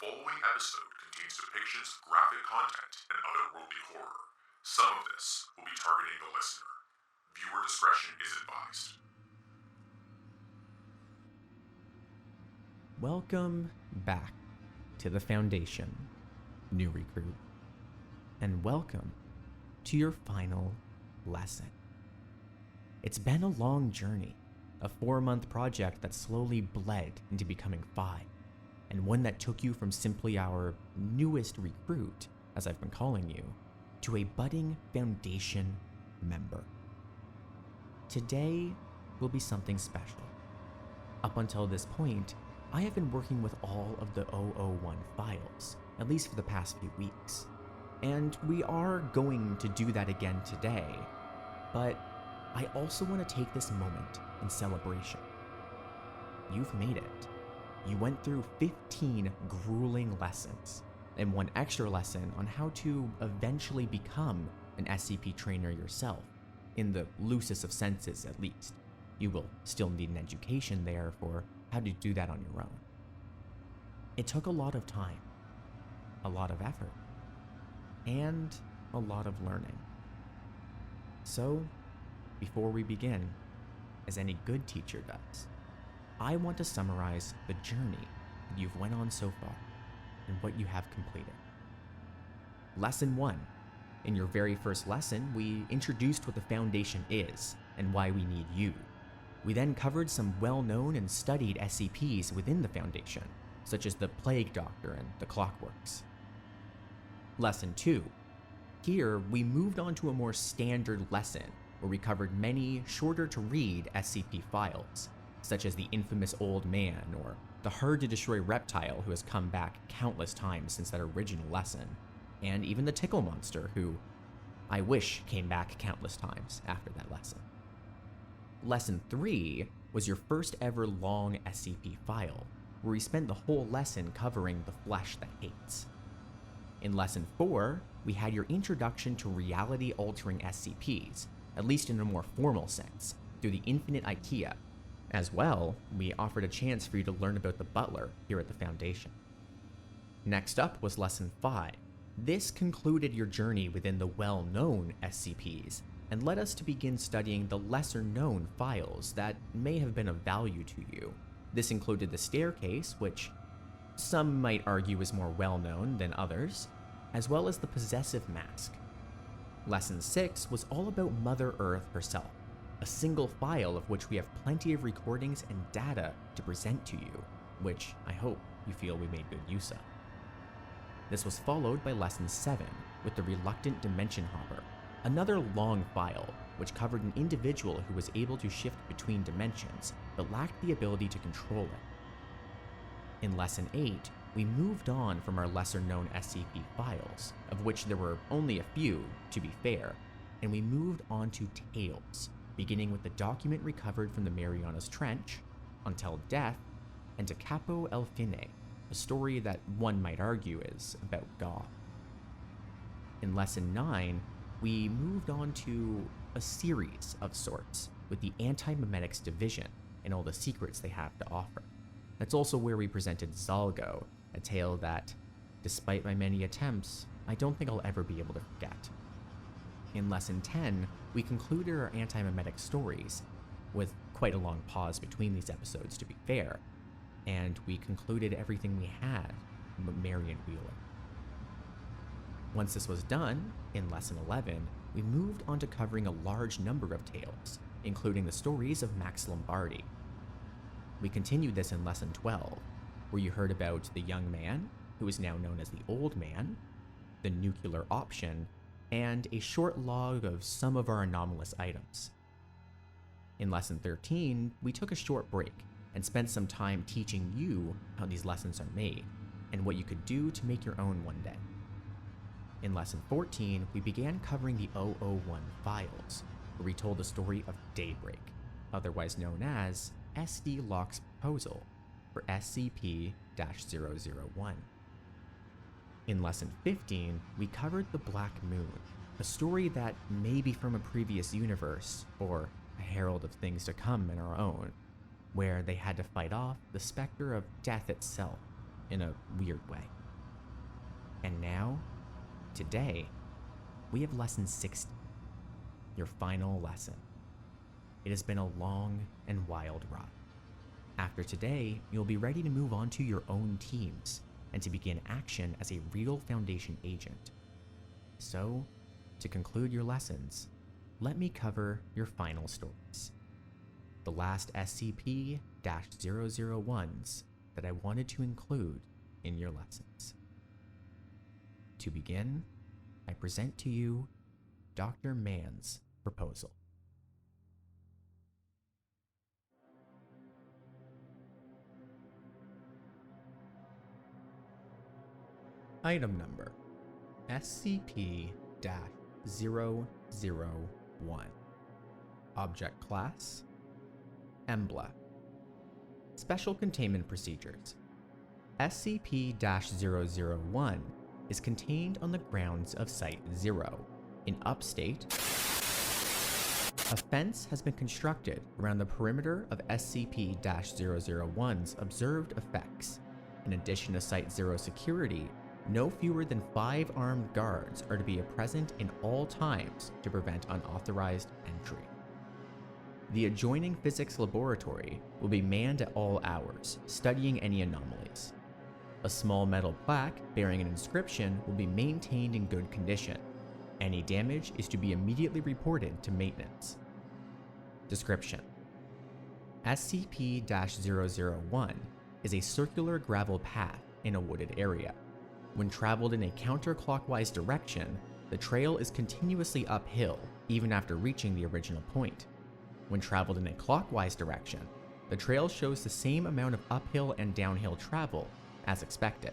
following episode contains depictions of graphic content and otherworldly horror. Some of this will be targeting the listener. Viewer discretion is advised. Welcome back to the Foundation, new recruit, and welcome to your final lesson. It's been a long journey, a 4-month project that slowly bled into becoming 5, and one that took you from simply our newest recruit, as I've been calling you, to a budding Foundation member. Today will be something special. Up until this point, I have been working with all of the 001 files, at least for the past few weeks, and we are going to do that again today, but I also want to take this moment in celebration. You've made it. You went through 15 grueling lessons, and 1 extra lesson on how to eventually become an SCP trainer yourself, in the loosest of senses at least. You will still need an education there for how to do that on your own. It took a lot of time, a lot of effort, and a lot of learning. So, before we begin, as any good teacher does, I want to summarize the journey that you've went on so far and what you have completed. Lesson 1. In your very first lesson, we introduced what the Foundation is and why we need you. We then covered some well-known and studied SCPs within the Foundation, such as the Plague Doctor and the Clockworks. Lesson 2. Here, we moved on to a more standard lesson where we covered many shorter-to-read SCP files, such as the infamous Old Man or the hard-to-destroy reptile who has come back countless times since that original lesson, and even the Tickle Monster who I wish came back countless times after that lesson. Lesson 3 was your first ever long SCP file, where we spent the whole lesson covering the flesh that hates. In Lesson 4, we had your introduction to reality-altering SCPs, at least in a more formal sense, through the Infinite IKEA. As well, we offered a chance for you to learn about the Butler here at the Foundation. Next up was Lesson 5. This concluded your journey within the well-known SCPs, and led us to begin studying the lesser-known files that may have been of value to you. This included the Staircase, which some might argue is more well-known than others, as well as the Possessive Mask. Lesson 6 was all about Mother Earth herself, a single file of which we have plenty of recordings and data to present to you, which I hope you feel we made good use of. This was followed by Lesson 7 with the Reluctant Dimension Hopper, another long file which covered an individual who was able to shift between dimensions but lacked the ability to control it. In Lesson 8, we moved on from our lesser-known SCP files, of which there were only a few, to be fair, and we moved on to Tales, beginning with the document recovered from the Marianas Trench, Until Death, and to Capo El Fine, a story that one might argue is about God. In Lesson 9, we moved on to a series of sorts, with the Anti-Memetics Division and all the secrets they have to offer. That's also where we presented Zalgo, a tale that, despite my many attempts, I don't think I'll ever be able to forget. In Lesson 10, we concluded our anti-memetic stories, with quite a long pause between these episodes to be fair, and we concluded everything we had with Marion Wheeler. Once this was done, in Lesson 11, we moved on to covering a large number of tales, including the stories of Max Lombardi. We continued this in Lesson 12, where you heard about the young man, who is now known as the Old Man, the nuclear option, and a short log of some of our anomalous items. In Lesson 13, we took a short break and spent some time teaching you how these lessons are made, and what you could do to make your own one day. In Lesson 14, we began covering the 001 files, where we told the story of Daybreak, otherwise known as SD Locke's proposal for SCP-001. In Lesson 15, we covered the Black Moon, a story that may be from a previous universe, or a herald of things to come in our own, where they had to fight off the specter of death itself, in a weird way. And now, today, we have lesson 60, your final lesson. It has been a long and wild ride. After today, you'll be ready to move on to your own teams and to begin action as a real Foundation agent. So, to conclude your lessons, let me cover your final stories. The last SCP-001s that I wanted to include in your lessons. To begin, I present to you Dr. Mann's proposal. Item number SCP-001. Object class Embla. Special containment procedures. SCP-001 is contained on the grounds of Site-0 in Upstate. A fence has been constructed around the perimeter of SCP-001's observed effects. In addition to Site-0 security, no fewer than 5 armed guards are to be present in all times to prevent unauthorized entry. The adjoining physics laboratory will be manned at all hours, studying any anomalies. A small metal plaque bearing an inscription will be maintained in good condition. Any damage is to be immediately reported to maintenance. Description: SCP-001 is a circular gravel path in a wooded area. When traveled in a counterclockwise direction, the trail is continuously uphill even after reaching the original point. When traveled in a clockwise direction, the trail shows the same amount of uphill and downhill travel as expected.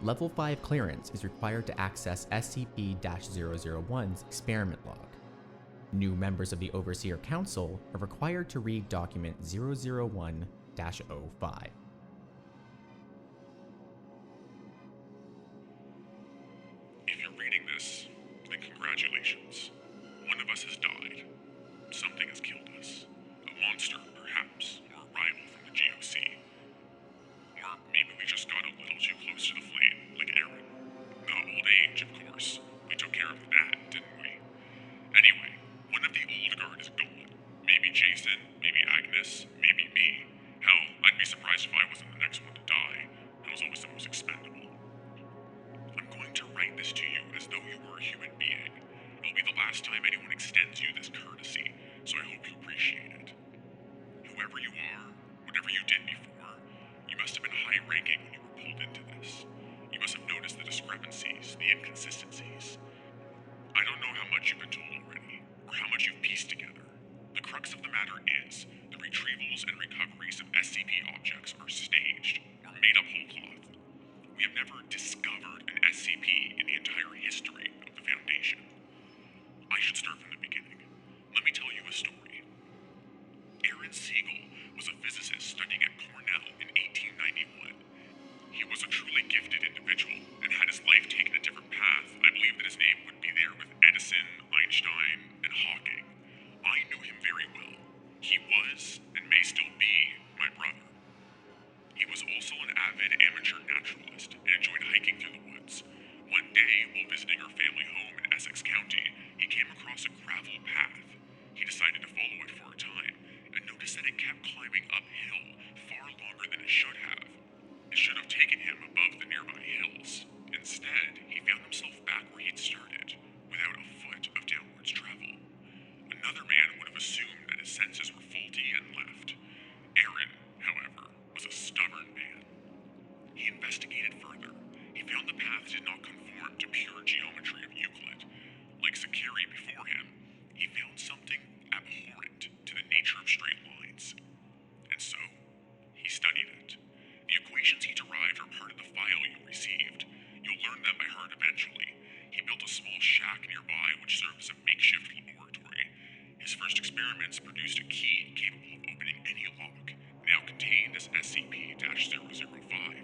Level 5 clearance is required to access SCP-001's experiment log. New members of the Overseer Council are required to read document 001-05. If you're reading this, then congratulations. One of us has died. Something has killed us. A monster, perhaps, or a rival from the GOC. Or maybe we just got a little too close to the flame, like Aaron. The old age, of course. We took care of that, didn't we? Anyway, one of the old guard is gone. Maybe Jason, maybe Agnes, maybe me. Hell, I'd be surprised if I wasn't the next one to die. I was always the most expendable. I'm going to write this to you as though you were a human being. It'll be the last time anyone extends you this courtesy, so I hope you appreciate it. Whoever you are, whatever you did before, you must have been high-ranking when you were pulled into this. You must have noticed the discrepancies, the inconsistencies. I don't know how much you've been told already, or how much you've pieced together. The crux of the matter is, the retrievals and recoveries of SCP objects are staged, or made up whole cloth. We have never discovered an SCP in the entire history of the Foundation. I should start from the beginning. Let me tell you a story. Aaron Siegel was a physicist studying at Cornell in 1891. He was a truly gifted individual and had his life taken a different path. I believe that his name would be there with Edison, Einstein, and Hawking. I knew him very well. He was, and may still be, my brother. He was also an avid amateur naturalist and enjoyed hiking through the woods. One day, while visiting our family home in Essex County, he came across a gravel path. He decided to follow it for a time and noticed that it kept climbing uphill far longer than it should have. It should have taken him above the nearby hills. Instead, he found himself back where he'd started, without a foot of downwards travel. Another man would have assumed that his senses were faulty and left. Aaron, however, was a stubborn man. He investigated further. He found the path did not conform to pure geometry of Euclid. Like Sakiri before him, he found something abhorrent to the nature of straight lines. And so, he studied it. The equations he derived are part of the file you received. You'll learn them by heart eventually. He built a small shack nearby which served as a makeshift laboratory. His first experiments produced a key capable of opening any lock, now contained as SCP-005.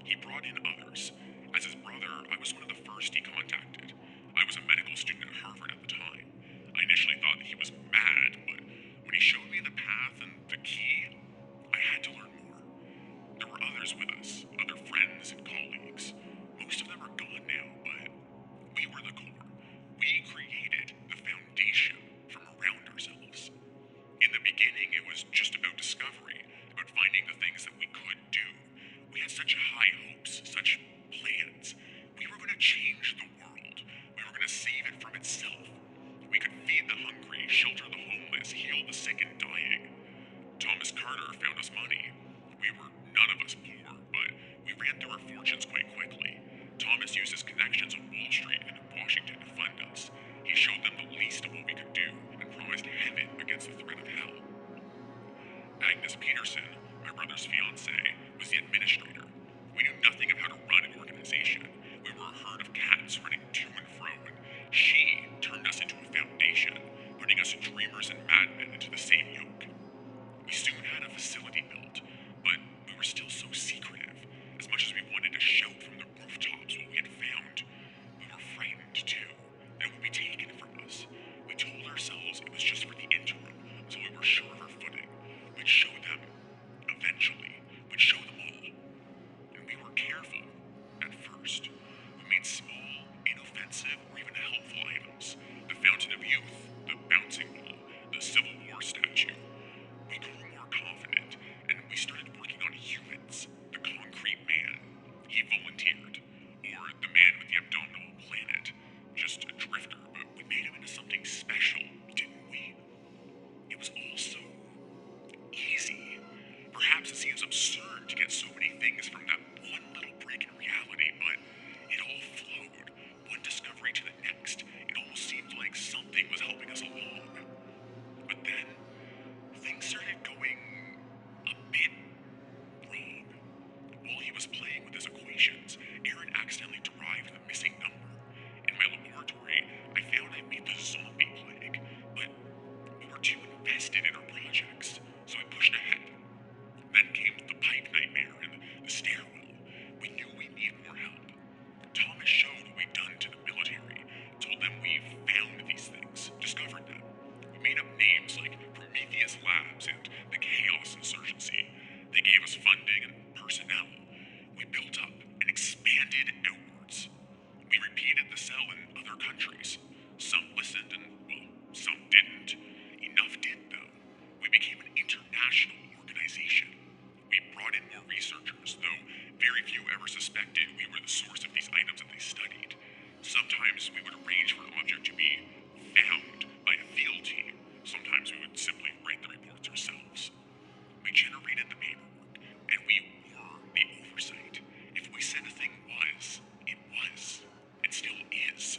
He brought in others. As his brother, I was one of the first he contacted. I was a medical student at Harvard at the time. I initially thought that he was mad, but when he showed me the path and the key, I had to learn more. There were others others with us, other friends and colleagues. Most of them are gone now, but we were the core. We created the foundation from around ourselves. In the beginning, it was just about discovery, about finding the things that we could do. We had such high hopes, such plans. We were going to change the world. We were going to save it from itself. We could feed the hungry, shelter the homeless, heal the sick and dying. Thomas Carter found us money. We were none of us poor, but we ran through our fortunes quite quickly. Thomas used his connections on Wall Street and in Washington to fund us. He showed them the least of what we could do and promised heaven against the threat of hell. Agnes Peterson, my brother's fiancée, was the administrator. We knew nothing of how to run an organization. We were a herd of cats running to and fro, and she turned us into a foundation, putting us dreamers and madmen into the same yoke. We soon had a facility built, but we were still so secretive. As much as we wanted to shout from the rooftops what we had found, we were frightened too, that it would be taken from us. We told ourselves it was just for the interim, until we were sure of our footing. We'd show them. Eventually, we'd show them all. And we were careful at first. We made small, inoffensive, or even helpful items. The Fountain of Youth, the bouncing ball, the Civil War statue. We grew more confident, and we started working on humans. The concrete man. He volunteered. Or the man with the abdominal planet. Just a drifter, but we made him into something special, didn't we? It was all so easy. Perhaps it seems absurd to get so many things from that one little break in reality, but it all flowed, one discovery to the next. It almost seemed like something was helping us along. But then, things started going a bit wrong. While he was playing with his equations, Aaron accidentally derived the missing number. In my laboratory, I found I made the zombie plague, but we were too invested in our projects, so we pushed ahead. Then came the pipe nightmare and the stairwell. We knew we needed more help. Thomas showed what we'd done to the military, told them we've found these things, discovered them. We made up names like Prometheus Labs and the Chaos Insurgency. They gave us funding and personnel. We built up and expanded outwards. We repeated the cell in other countries. Some listened and, well, some didn't. Enough did, though. We became an international organization. We brought in more researchers, though very few ever suspected we were the source of these items that they studied. Sometimes we would arrange for an object to be found by a field team. Sometimes we would simply write the reports ourselves. We generated the paperwork, and we were the oversight. If we said a thing was, it was. It still is.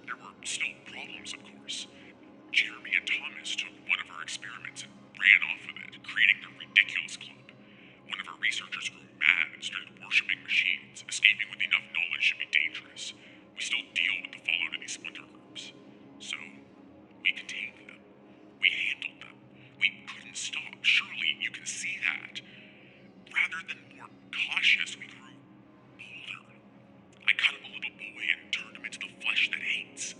There were still problems, of course. Jeremy and Thomas took one of our experiments and ran off with it, creating the Ridiculous Club. One of our researchers grew mad and started worshipping machines, escaping with enough knowledge to be dangerous. We still deal with the fallout of these splinter groups. So, we contained them. We handled them. We couldn't stop. Surely you can see that. Rather than more cautious, we grew bolder. I cut up a little boy and turned him into the flesh that hates.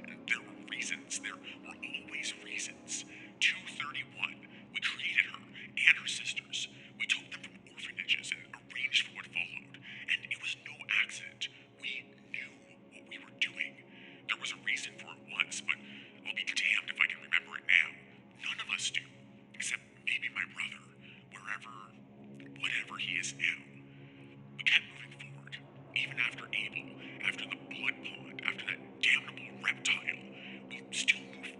And there were reasons. There were always reasons. 231. We created her and her sisters. We took them from orphanages and arranged for what followed. And it was no accident. We knew what we were doing. There was a reason for it once, but I'll be damned if I can remember it now. None of us do. Except maybe my brother. Whatever he is now. We kept moving forward. Even after Abel, after the blood pond, after that damnable reptile, we still moved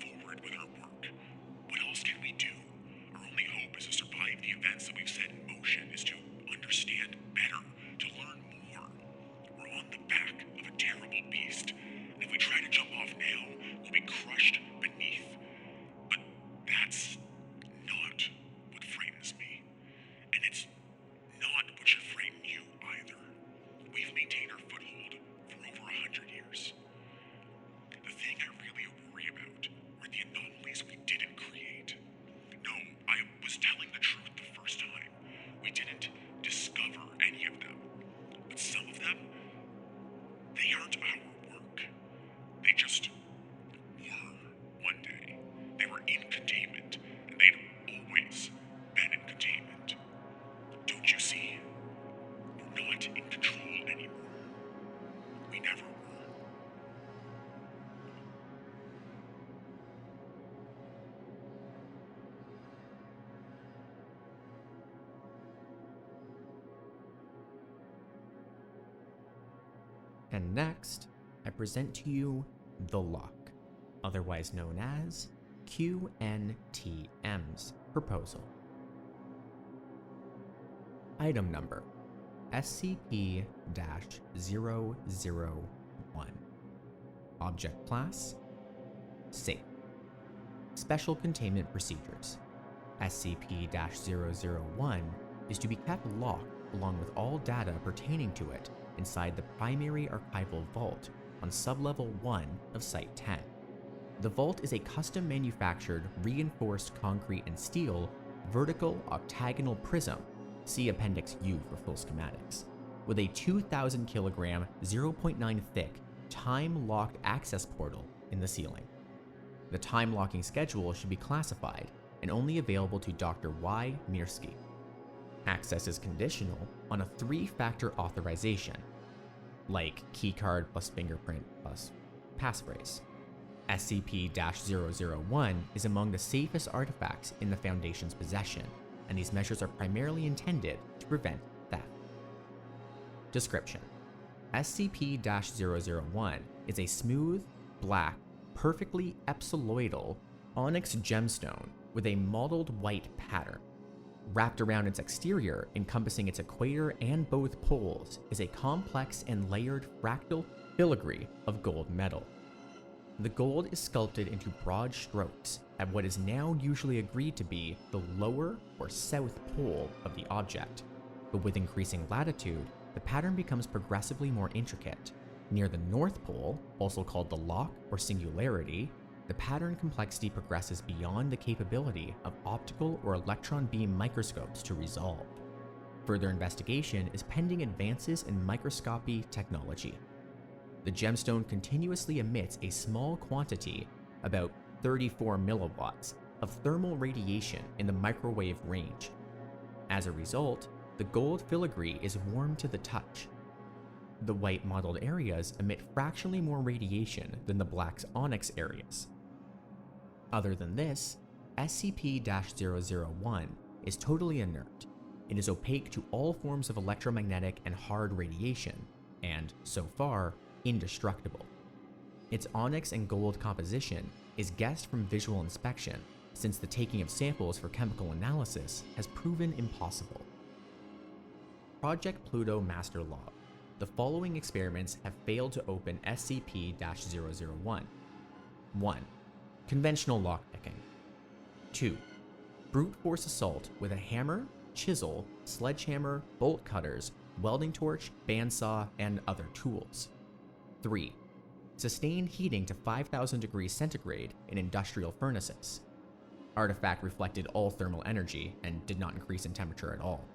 And next, I present to you the Locke, otherwise known as qntm's proposal. Item number SCP-001. Object class safe. Special containment procedures. SCP-001 is to be kept locked along with all data pertaining to it inside the primary archival vault on sublevel 1 of Site 10. The vault is a custom manufactured reinforced concrete and steel vertical octagonal prism, see Appendix U for full schematics, with a 2,000 kilogram 0.9 thick time-locked access portal in the ceiling. The time-locking schedule should be classified and only available to Dr. Y. Mirsky. Access is conditional on a 3-factor authorization, like keycard plus fingerprint plus passphrase. SCP-001 is among the safest artifacts in the Foundation's possession, and these measures are primarily intended to prevent theft. Description: SCP-001 is a smooth, black, perfectly epsiloidal onyx gemstone with a mottled white pattern. Wrapped around its exterior, encompassing its equator and both poles, is a complex and layered fractal filigree of gold metal. The gold is sculpted into broad strokes at what is now usually agreed to be the lower or south pole of the object, but with increasing latitude, the pattern becomes progressively more intricate. Near the North Pole, also called the Locke or Singularity, the pattern complexity progresses beyond the capability of optical or electron beam microscopes to resolve. Further investigation is pending advances in microscopy technology. The gemstone continuously emits a small quantity, about 34 milliwatts, of thermal radiation in the microwave range. As a result, the gold filigree is warm to the touch. The white mottled areas emit fractionally more radiation than the black's onyx areas. Other than this, SCP-001 is totally inert. It is opaque to all forms of electromagnetic and hard radiation, and, so far, indestructible. Its onyx and gold composition is guessed from visual inspection, since the taking of samples for chemical analysis has proven impossible. Project Pluto Master Log. The following experiments have failed to open SCP-001. 1. Conventional lockpicking. 2. Brute force assault with a hammer, chisel, sledgehammer, bolt cutters, welding torch, bandsaw, and other tools. 3. Sustained heating to 5,000 degrees centigrade in industrial furnaces. Artifact reflected all thermal energy and did not increase in temperature at all.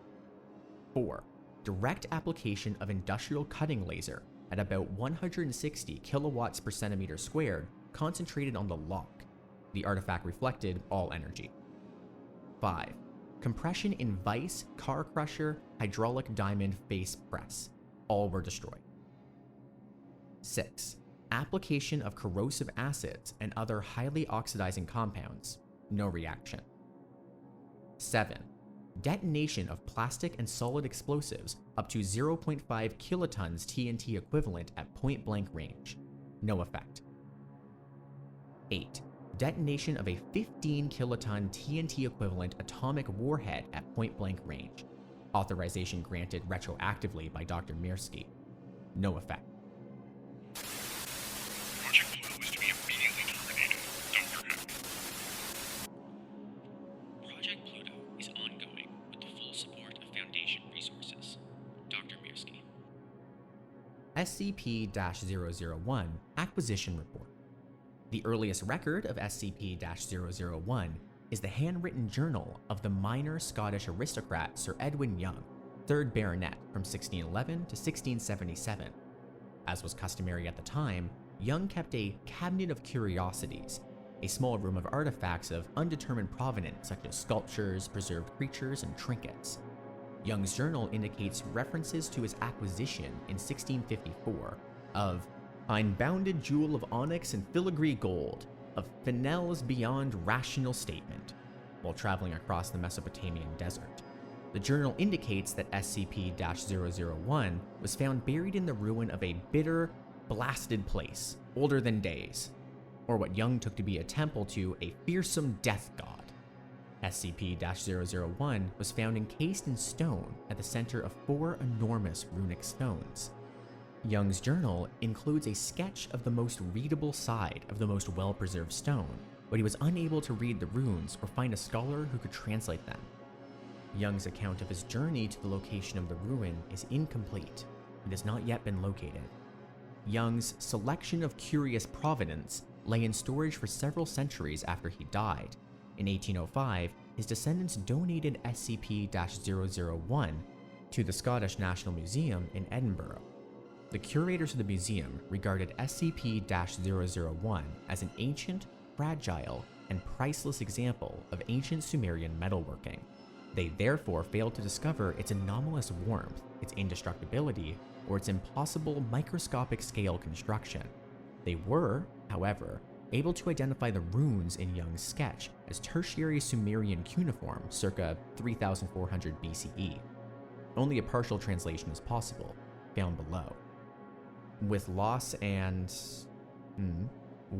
4. Direct application of industrial cutting laser at about 160 kilowatts per centimeter squared, concentrated on the Locke. The artifact reflected all energy. 5. Compression in vise, car crusher, hydraulic diamond face press. All were destroyed. 6. Application of corrosive acids and other highly oxidizing compounds. No reaction. 7. Detonation of plastic and solid explosives up to 0.5 kilotons TNT equivalent at point-blank range. No effect. 8. Detonation of a 15 kiloton TNT equivalent atomic warhead at point-blank range. Authorization granted retroactively by Dr. Mirsky. No effect. Project Pluto is to be immediately terminated. Dr. M. Project Pluto is ongoing with the full support of Foundation resources. Dr. Mirsky. SCP-001 Acquisition Report. The earliest record of SCP-001 is the handwritten journal of the minor Scottish aristocrat Sir Edwin Young, 3rd Baronet from 1611 to 1677. As was customary at the time, Young kept a cabinet of curiosities, a small room of artifacts of undetermined provenance such as sculptures, preserved creatures, and trinkets. Young's journal indicates references to his acquisition in 1654 of "unbounded jewel of onyx and filigree gold, of finelles beyond rational statement," while traveling across the Mesopotamian desert. The journal indicates that SCP-001 was found buried in the ruin of a bitter, blasted place, older than days, or what Jung took to be a temple to a fearsome death god. SCP-001 was found encased in stone at the center of 4 enormous runic stones. Jung's journal includes a sketch of the most readable side of the most well-preserved stone, but he was unable to read the runes or find a scholar who could translate them. Jung's account of his journey to the location of the ruin is incomplete and has not yet been located. Jung's selection of curious provenance lay in storage for several centuries after he died. In 1805, his descendants donated SCP-001 to the Scottish National Museum in Edinburgh. The curators of the museum regarded SCP-001 as an ancient, fragile, and priceless example of ancient Sumerian metalworking. They therefore failed to discover its anomalous warmth, its indestructibility, or its impossible microscopic scale construction. They were, however, able to identify the runes in Jung's sketch as tertiary Sumerian cuneiform circa 3400 BCE. Only a partial translation is possible, found below. With loss and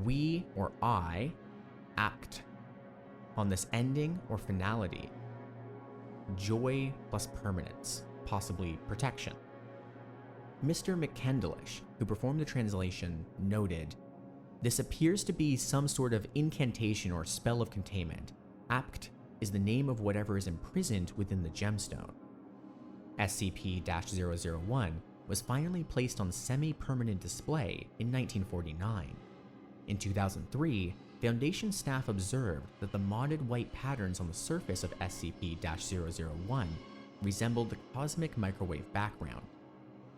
we or I act on this ending or finality. Joy plus permanence, possibly protection. Mr. McKendalish, who performed the translation, noted, "This appears to be some sort of incantation or spell of containment. Apt is the name of whatever is imprisoned within the gemstone." SCP-001 was finally placed on semi-permanent display in 1949. In 2003, Foundation staff observed that the modded white patterns on the surface of SCP-001 resembled the cosmic microwave background,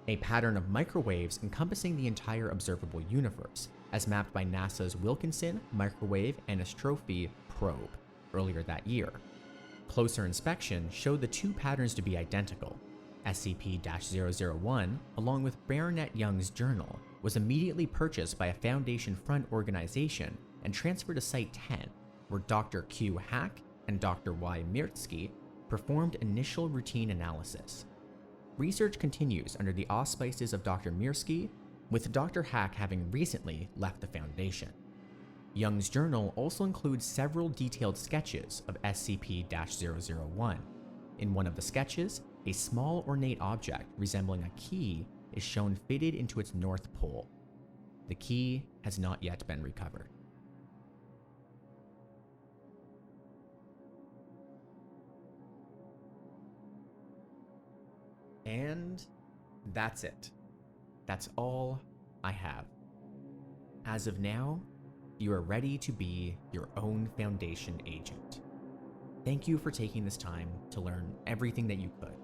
a pattern of microwaves encompassing the entire observable universe, as mapped by NASA's Wilkinson Microwave Anisotropy probe earlier that year. Closer inspection showed the two patterns to be identical. SCP-001, along with Baronet Jung's journal, was immediately purchased by a Foundation front organization and transferred to Site 10, where Dr. Q. Hack and Dr. Y. Mirtsky performed initial routine analysis. Research continues under the auspices of Dr. Mirsky, with Dr. Hack having recently left the Foundation. Jung's journal also includes several detailed sketches of SCP-001. In one of the sketches, a small ornate object resembling a key is shown fitted into its north pole. The key has not yet been recovered. And that's it. That's all I have. As of now, you are ready to be your own Foundation agent. Thank you for taking this time to learn everything that you could,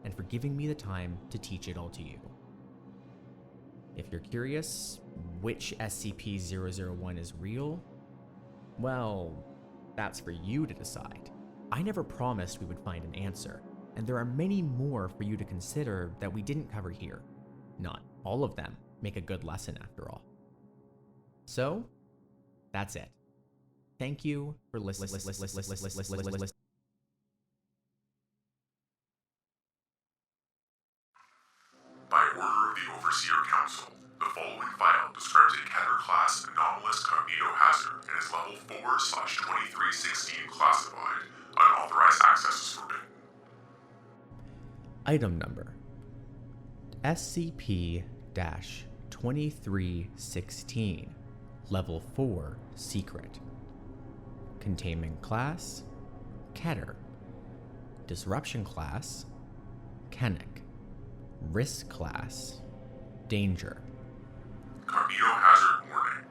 and for giving me the time to teach it all to you. If you're curious which SCP-001 is real, well, that's for you to decide. I never promised we would find an answer, and there are many more for you to consider that we didn't cover here. Not all of them make a good lesson after all. So, that's it. Thank you for listening. By order of the Overseer Council, the following file describes a Keter-class anomalous cognito hazard and is level 4/2316 classified. Unauthorized access is forbidden. Item number SCP-2316, Level 4 Secret. Containment Class Keter. Disruption Class Kennic. Risk Class Danger. Cognito hazard warning.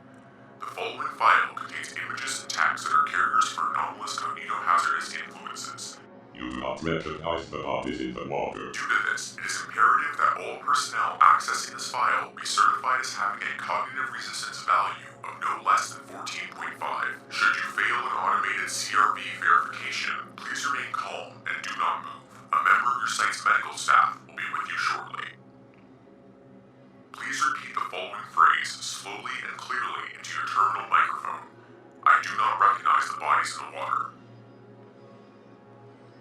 The following file contains images and tags that are carriers for anomalous cognito hazardous influences. You do not recognize the bodies in the water. Due to this, it is imperative that all personnel accessing this file be certified as having a cognitive resistance value of no less than 14.5. Should you fail an automated CRB verification, please remain calm and do not move. A member of your site's medical staff will be with you shortly. Please repeat the following phrase slowly and clearly into your terminal microphone. I do not recognize the bodies in the water.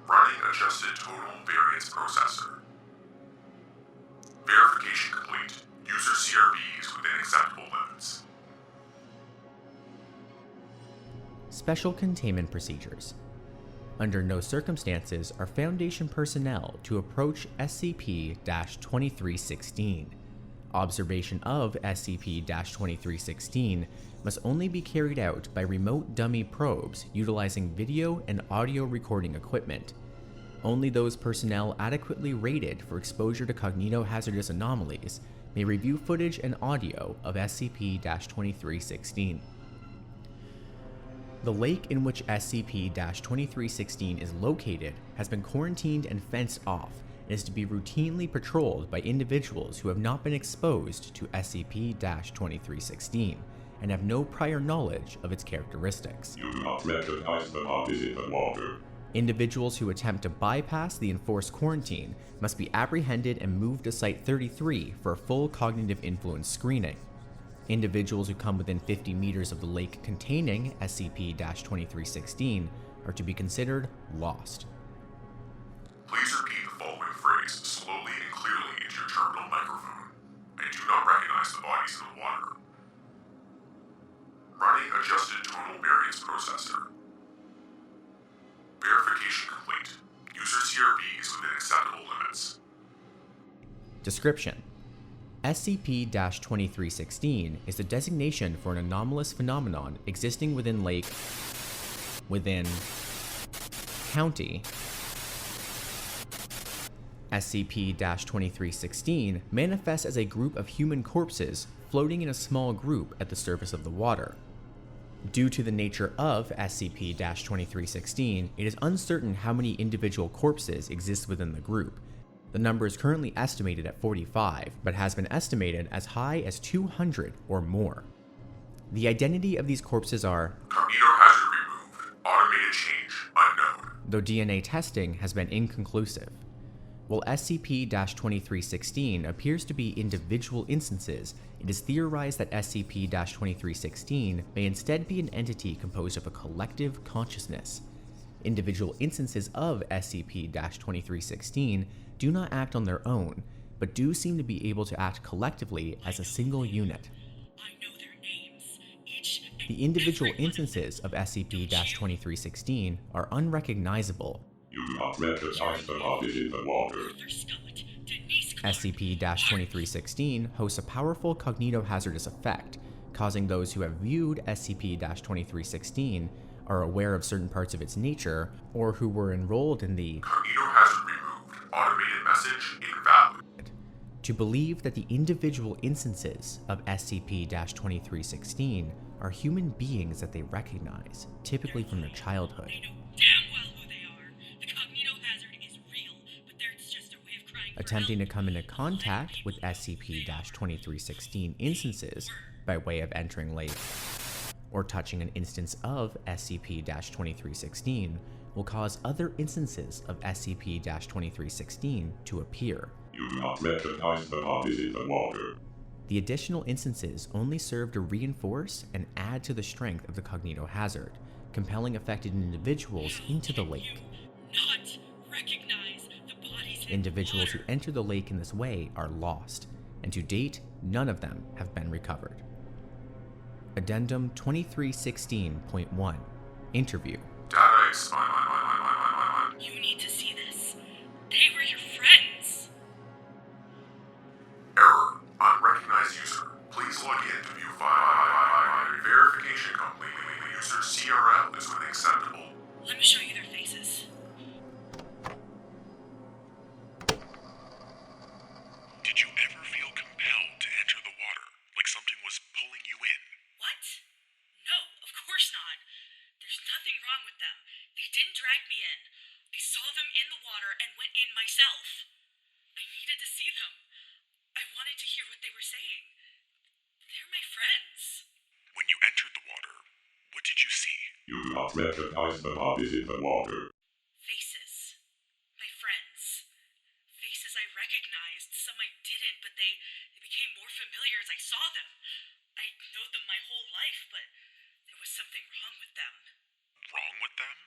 Running adjusted total its processor. Verification complete. User CRBs within acceptable limits. Special containment procedures. Under no circumstances are Foundation personnel to approach SCP-2316. Observation of SCP-2316 must only be carried out by remote dummy probes utilizing video and audio recording equipment. Only those personnel adequately rated for exposure to cognitohazardous anomalies may review footage and audio of SCP-2316. The lake in which SCP-2316 is located has been quarantined and fenced off and is to be routinely patrolled by individuals who have not been exposed to SCP-2316 and have no prior knowledge of its characteristics. You do not recognize the participant water. Individuals who attempt to bypass the enforced quarantine must be apprehended and moved to Site-33 for a full cognitive influence screening. Individuals who come within 50 meters of the lake containing SCP-2316 are to be considered lost. Please repeat the following phrase slowly and clearly into your terminal microphone. I do not recognize the bodies in the water. Running adjusted tonal variance processor. Verification complete. User CRBs within acceptable limits. Description: SCP-2316 is the designation for an anomalous phenomenon existing within County. SCP-2316 manifests as a group of human corpses floating in a small group at the surface of the water. Due to the nature of SCP-2316, it is uncertain how many individual corpses exist within the group. The number is currently estimated at 45, but has been estimated as high as 200 or more. The identity of these corpses are Cognitohazard removed. Automated change unknown. Though DNA testing has been inconclusive. While SCP-2316 appears to be individual instances, it is theorized that SCP-2316 may instead be an entity composed of a collective consciousness. Individual instances of SCP-2316 do not act on their own, but do seem to be able to act collectively as a single unit. I know their names. Each and The individual every one of them. instances of SCP-2316 are unrecognizable. You do not recognize the participant water. Arthur Scott, Denise Clark, SCP-2316 hosts a powerful cognitohazardous effect, causing those who have viewed SCP-2316, are aware of certain parts of its nature, or who were enrolled in the Cognitohazard removed. Automated message invalid. to believe that the individual instances of SCP-2316 are human beings that they recognize, typically from their childhood. They know damn well who they are. The cognitohazard is real, but there's just a way of crying for Attempting to help. come into contact with SCP-2316 instances by way of entering lake or touching an instance of SCP-2316 will cause other instances of SCP-2316 to appear. You do not recognize the participant water. The additional instances only serve to reinforce and add to the strength of the cognitohazard, compelling affected individuals into the lake. Not recognize the bodies in Individuals who water. enter the lake in this way are lost, and to date, none of them have been recovered. Addendum 2316.1 Interview. Data is You need to see this. They were your friends. error. Unrecognized user. Please log in to view file. Verification complete. User CRL is unacceptable. Let me show you their faces. Did you ever feel compelled to enter the water, like something was pulling you in? What? No, of course not. There's nothing wrong with them. They didn't drag me in. I saw them in the water and went in myself. I needed to see them. I wanted to hear what they were saying. They're my friends. When you entered the water, what did you see? You do not recognize the participant water. Faces. My friends. Faces I recognized, some I didn't, but they became more familiar as I saw them. I know them my whole life, but there was something wrong with them. Wrong with them?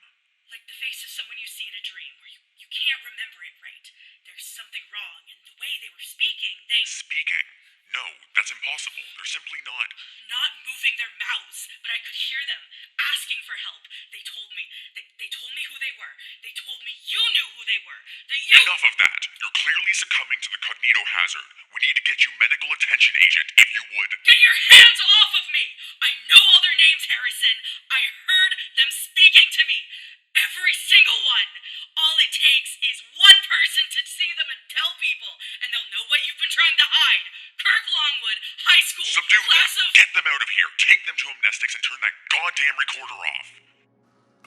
Like the face of someone you see in a dream where you can't remember it right. There's something wrong, and the way they were speaking, Speaking? No, that's impossible. They're simply not. not moving their mouths, but I could hear them asking for help. They told me who they were. They told me you knew who they were. That you... Enough of that. You're clearly succumbing to the cognito hazard. We need to get you medical attention, Agent, if you would. Get your hands off of me! I know all their names, Harrison. I heard them speaking to me. Every single one. All it takes is one person to see them and tell people, and they'll know what you've been trying to hide. Kirk Longwood, high school, Subdue class them. of... Get them out of here. Take them to amnestics and turn that goddamn recorder off.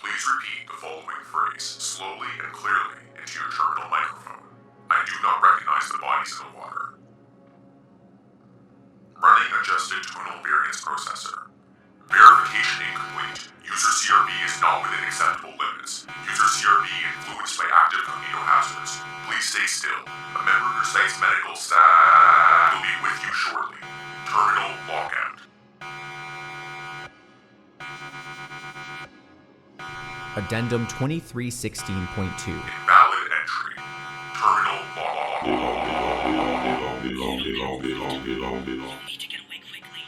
Please repeat the following phrase slowly and clearly into your terminal microphone. I do not recognize the bodies in the water. Running adjusted tonal variance processor. Verification incomplete. User CRB is not within acceptable limits. User CRB influenced by active cognito hazards. Please stay still. A member of your site's medical staff will be with you shortly. Terminal lockout. Addendum 2316.2. Invalid entry. Terminal lockout. You need to get away quickly.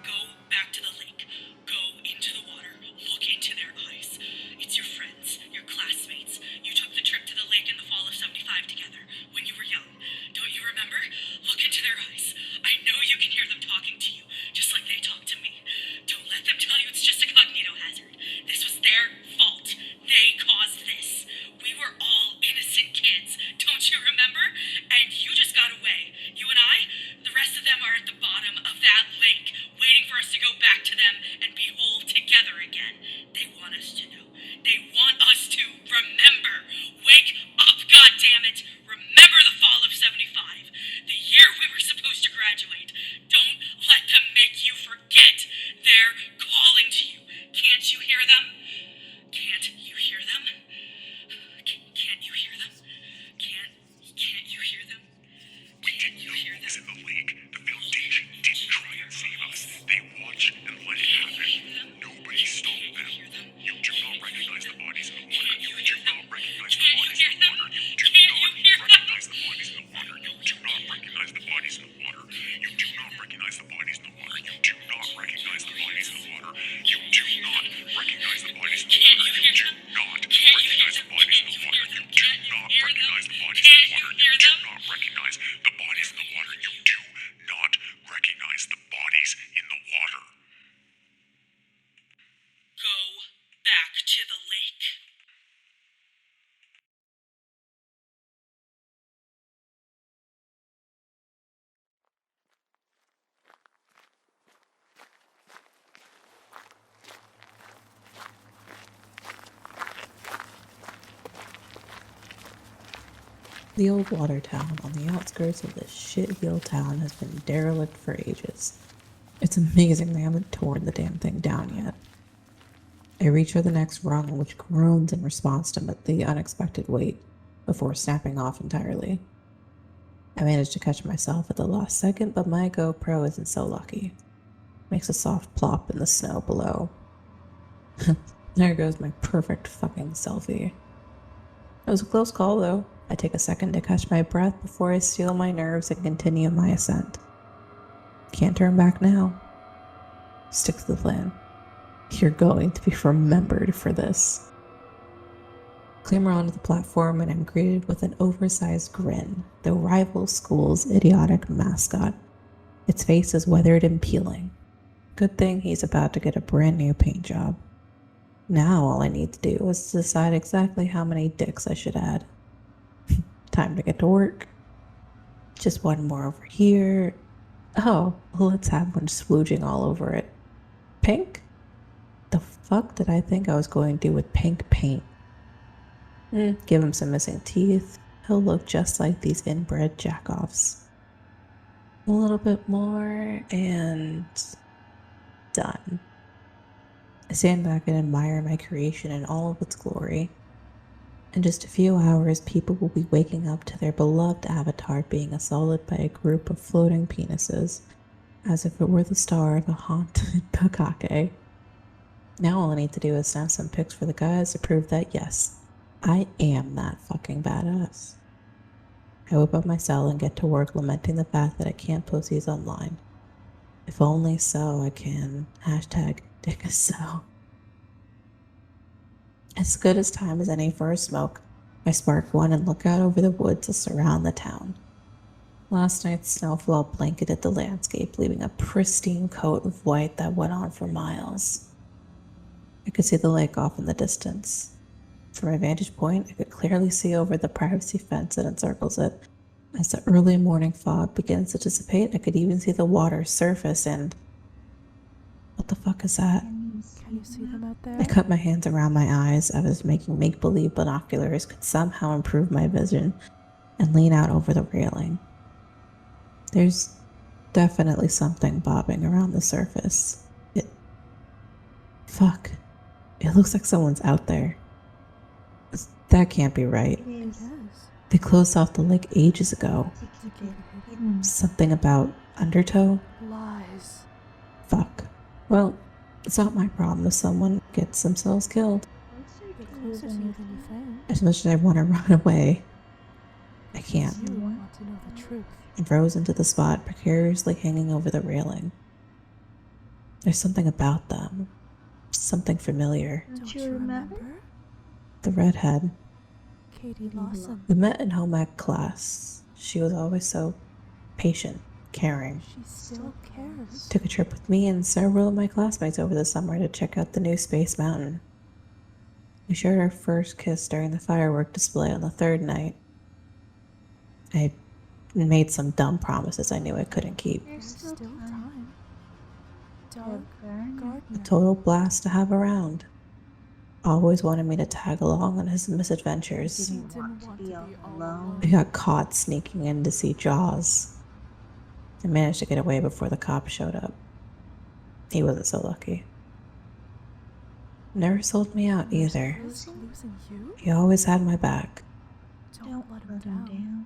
Go back to the lake. Go into the water. Look into their eyes. It's your friends, your classmates. You took the trip to the lake in the fall of 75 together, when you were young. Don't you remember? Look into their eyes. I know you can hear them talking to you, just like they talk to me. Don't let them tell you it's just a cognito hazard. This was their fault. They caused this. We were all innocent kids, don't you remember? And you just got away. You and I, the rest of them are at the bottom of that lake, waiting for us to go back to them and be whole together again. They want us to know. They want us to remember. Wake up, goddammit! Remember the fall of 75. The year we were supposed to graduate. Don't let them make you forget. They're calling to you. Can't you hear them? Can't you hear them? Can't you hear them? Can't you hear them? We didn't know what was in the lake. The Foundation didn't try and save us. They watched and let it happen. Nobody stopped them. You do not recognize the bodies in the water. You do not recognize the bodies in the water. You do not recognize the bodies in the water. You do not recognize the bodies in the water. You do not recognize the bodies in the water. You do not recognize the bodies in the water. You do not recognize the bodies in the water. You do not recognize the bodies in the water. You do not recognize the bodies in the water. You do not recognize the bodies in the water. You do not recognize the bodies in the water. Go back to the lake. The old water town on the outskirts of this shitheel town has been derelict for ages. It's amazing they haven't torn the damn thing down yet. I reach for the next rung, which groans in response to the unexpected weight, before snapping off entirely. I manage to catch myself at the last second, but my GoPro isn't so lucky. Makes a soft plop in the snow below. There goes my perfect fucking selfie. It was a close call though. I take a second to catch my breath before I steel my nerves and continue my ascent. Can't turn back now. Stick to the plan. You're going to be remembered for this. Climber onto the platform and I'm greeted with an oversized grin, the rival school's idiotic mascot. Its face is weathered and peeling. Good thing he's about to get a brand new paint job. Now all I need to do is decide exactly how many dicks I should add. Time to get to work. Just one more over here. Oh, let's have one splooging all over it. Pink? The fuck did I think I was going to do with pink paint? Give him some missing teeth. He'll look just like these inbred jackoffs. A little bit more, and done. I stand back and admire my creation in all of its glory. In just a few hours, people will be waking up to their beloved avatar being assaulted by a group of floating penises, as if it were the star of a haunted bukkake. Now all I need to do is snap some pics for the guys to prove that yes, I am that fucking badass. I whip up my cell and get to work lamenting the fact that I can't post these online. If only so I can #dick a cell. As good as time as any for a smoke, I spark one and look out over the woods that surround the town. Last night's snowfall blanketed the landscape, leaving a pristine coat of white that went on for miles. I could see the lake off in the distance. From my vantage point, I could clearly see over the privacy fence that encircles it. As the early morning fog begins to dissipate, I could even see the water surface and... What the fuck is that? Can you see them out there? I cut my hands around my eyes. I was making make-believe binoculars could somehow improve my vision and lean out over the railing. There's definitely something bobbing around the surface. Fuck. It looks like someone's out there. That can't be right. It is. They closed off the lake ages ago. To keep it hidden. Something about undertow? Lies. Fuck. Well, it's not my problem if someone gets themselves killed. They're closer to you than you think. As much as I want to run away, I can't. You want to know the truth. I froze into the spot, precariously hanging over the railing. There's something about them. Something familiar. Don't you remember? The redhead. Katie Lawson. We met in home ec class. She was always so patient, caring. She still cares. Took a trip with me and several of my classmates over the summer to check out the new Space Mountain. We shared our first kiss during the firework display on the third night. I made some dumb promises I knew I couldn't keep. There's still time. Dark A Gardner. total blast to have around. Always wanted me to tag along on his misadventures. Didn't want to be all alone. I got caught sneaking in to see Jaws. I managed to get away before the cops showed up. He wasn't so lucky. Never sold me out either. Losing you? He always had my back. Don't let him down.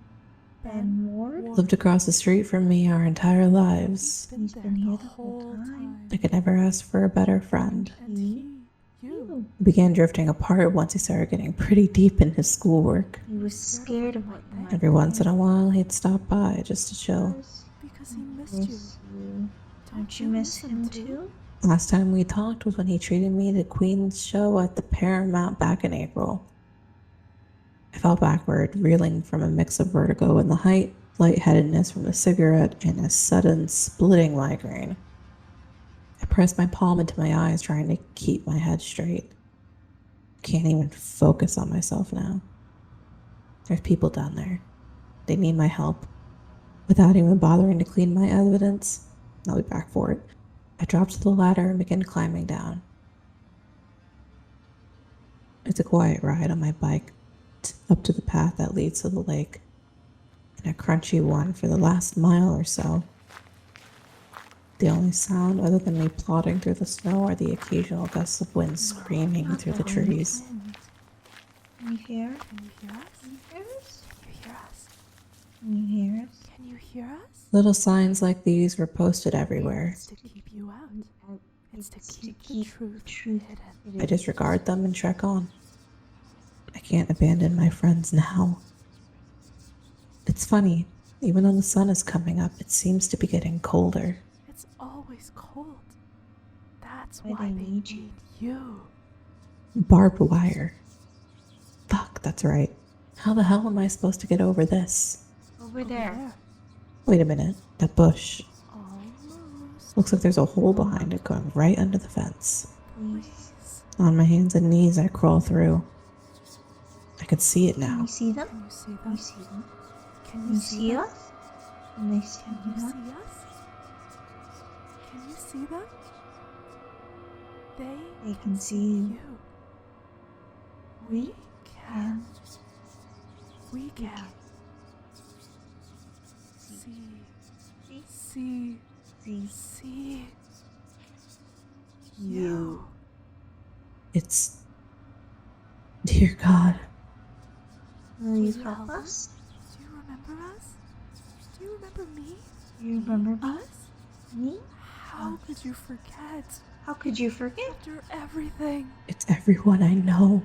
Ben Ward? Lived across the street from me our entire lives. He's been here the whole time. I could never ask for a better friend. And you. We began drifting apart once he started getting pretty deep in his schoolwork. He was scared of what you might Every once in a while, he'd stop by just to chill. Because he missed you. miss you. Don't you miss him too? Last time we talked was when he treated me to Queen's show at the Paramount back in April. I fell backward, reeling from a mix of vertigo in the height, lightheadedness from the cigarette, and a sudden splitting migraine. I pressed my palm into my eyes, trying to keep my head straight. Can't even focus on myself now. There's people down there. They need my help. Without even bothering to clean my evidence, I'll be back for it. I dropped to the ladder and began climbing down. It's a quiet ride on my bike up to the path that leads to the lake, and a crunchy one for the last mile or so. The only sound other than me plodding through the snow are the occasional gusts of wind screaming through the trees. Can you hear? Can you hear us? Can you hear us? Can you hear us? Can you hear us? Can you hear us? Little signs like these were posted everywhere. It's to keep you out. It's to keep the keep truth hidden. I disregard them and trek on. I can't abandon my friends now. It's funny, even though the sun is coming up, it seems to be getting colder. It's always cold. That's Why why they they need you. need you. Barbed wire. Fuck, that's right. How the hell am I supposed to get over this? Over there. Wait a minute, that bush. Almost. Looks like there's a hole behind it going right under the fence. Please. On my hands and knees, I crawl through. I can see it Can now. you see them? Can you see Can them? you see them? Can Can you you see see them? us? Can they see Can you us? see us? Can you see them? They can see you. you. We can. We can. See. See. See See. you. It's... Dear God. Will you you help help us? Do you remember us? Do you remember me? Do you remember me? Us? Me? How could you forget? How could you forget? After everything. It's everyone I know.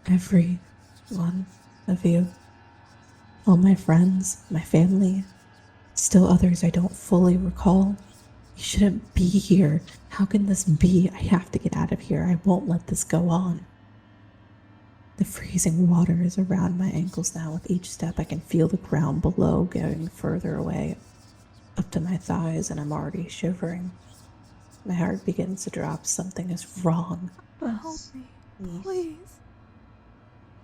Every one of you. All my friends, my family, still others I don't fully recall. You shouldn't be here. How can this be? I have to get out of here. I won't let this go on. The freezing water is around my ankles now. With each step, I can feel the ground below getting further away, up to my thighs, and I'm already shivering. My heart begins to drop. Something is wrong. Help Us, me, please. please.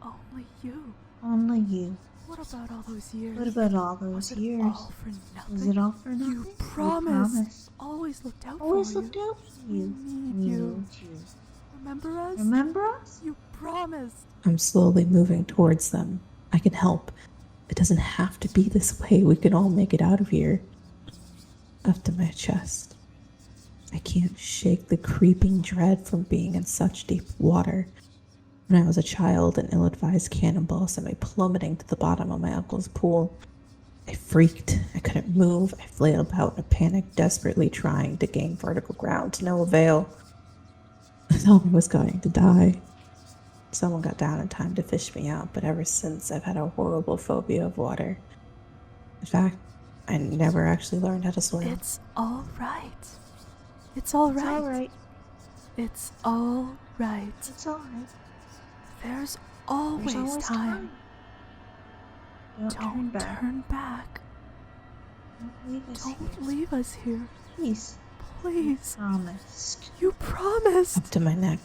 Only you. Only you. What about all those years? What about all Was those it years? all for nothing? Was it all for nothing? You promised. Always looked out Always for looked you. out for you. Need you. Need you. Remember us? Remember us? You promised. I'm slowly moving towards them. I can help. It doesn't have to be this way. We can all make it out of here. Up to my chest. I can't shake the creeping dread from being in such deep water. When I was a child, an ill-advised cannonball sent me plummeting to the bottom of my uncle's pool. I freaked. I couldn't move. I flailed about in a panic, desperately trying to gain vertical ground to no avail. I thought I was going to die. Someone got down in time to fish me out, but ever since I've had a horrible phobia of water. In fact, I never actually learned how to swim. It's all right. It's all It's right. all right. It's all right. It's all right. There's always, There's always time. Don't turn Don't back. turn back. Don't leave us Don't here. leave us here. Please. Please. Promised. You promised. Up to my neck.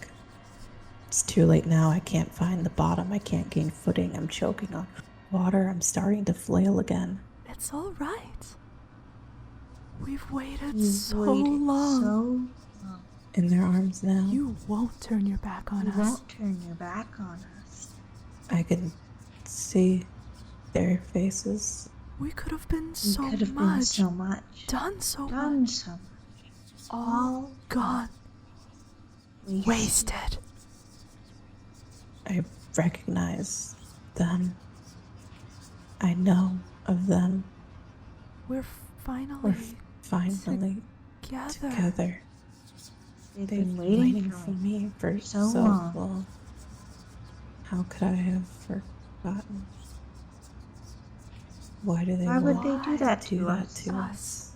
It's too late now. I can't find the bottom. I can't gain footing. I'm choking on water. I'm starting to flail again. It's all right. We've waited You've so waited long. so long. In their arms now. You won't turn your back on You us. won't turn your back on us. I can see their faces. We could have been We so could have been much. so much. Done so Done much. so much. All gone. Wasted. I recognize them. I know of them. We're finally We're finally together. together. They've They've been been waiting for for me. me for so so long. long. How could I have forgotten? Why do they Why would want they do that do to that us? to us? Us.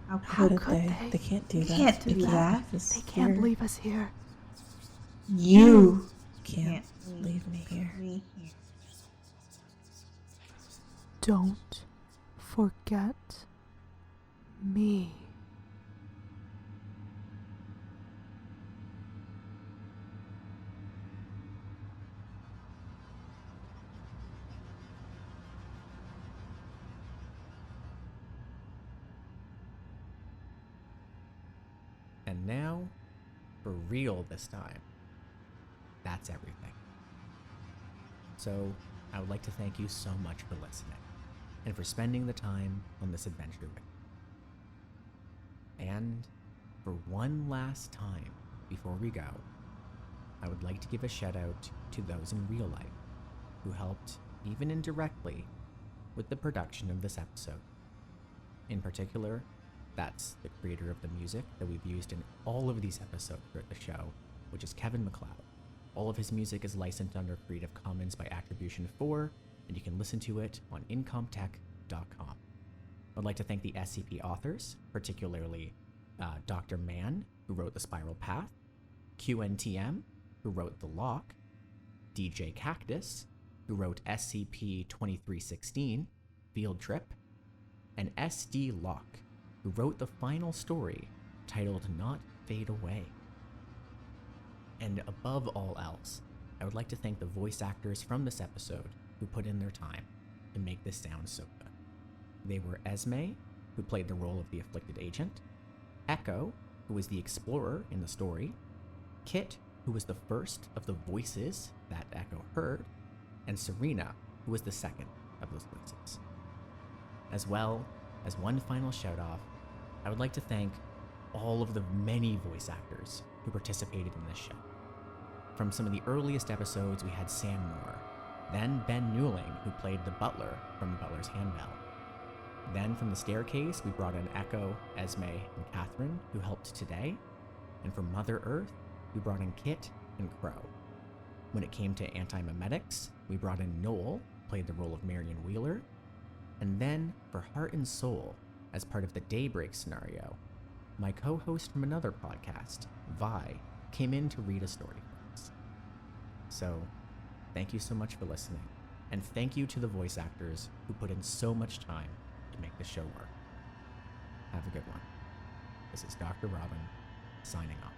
How How could did could they? they? They can't do They that. can't do They that. leave us They can't here. leave us here. you Can't leave me here. me here? Don't forget me. And now, for real this time, that's everything. So, I would like to thank you so much for listening, and for spending the time on this adventure with me. And, for one last time before we go, I would like to give a shout out to those in real life who helped, even indirectly, with the production of this episode. In particular, that's the creator of the music that we've used in all of these episodes throughout the show, which is Kevin MacLeod. All of his music is licensed under Creative Commons by Attribution 4, and you can listen to it on incomtech.com. I'd like to thank the SCP authors, particularly Dr. Mann, who wrote The Spiral Path, qntm, who wrote The Locke, djkaktus, who wrote SCP-2316, Field Trip, and SD Locke, who wrote the final story titled Not Fade Away. And above all else, I would like to thank the voice actors from this episode who put in their time to make this sound so good. They were Esme, who played the role of the Afflicted agent, Echo, who was the explorer in the story, Kit, who was the first of the voices that Echo heard, and Serena, who was the second of those voices. As well as one final shout-off, I would like to thank all of the many voice actors who participated in this show. From some of the earliest episodes, we had Sam Moore, then Ben Newling, who played the butler from The Butler's Handbell, Then from the staircase, we brought in Echo, Esme, and Catherine, who helped today. And from Mother Earth, we brought in Kit and Crow. When it came to anti-memetics, we brought in Noel, played the role of Marion Wheeler. And then, for Heart and Soul, as part of the Daybreak scenario, my co-host from another podcast, Vi, came in to read a story for us. So, thank you so much for listening, and thank you to the voice actors who put in so much time to make this show work. Have a good one. This is Dr. Robin, signing off.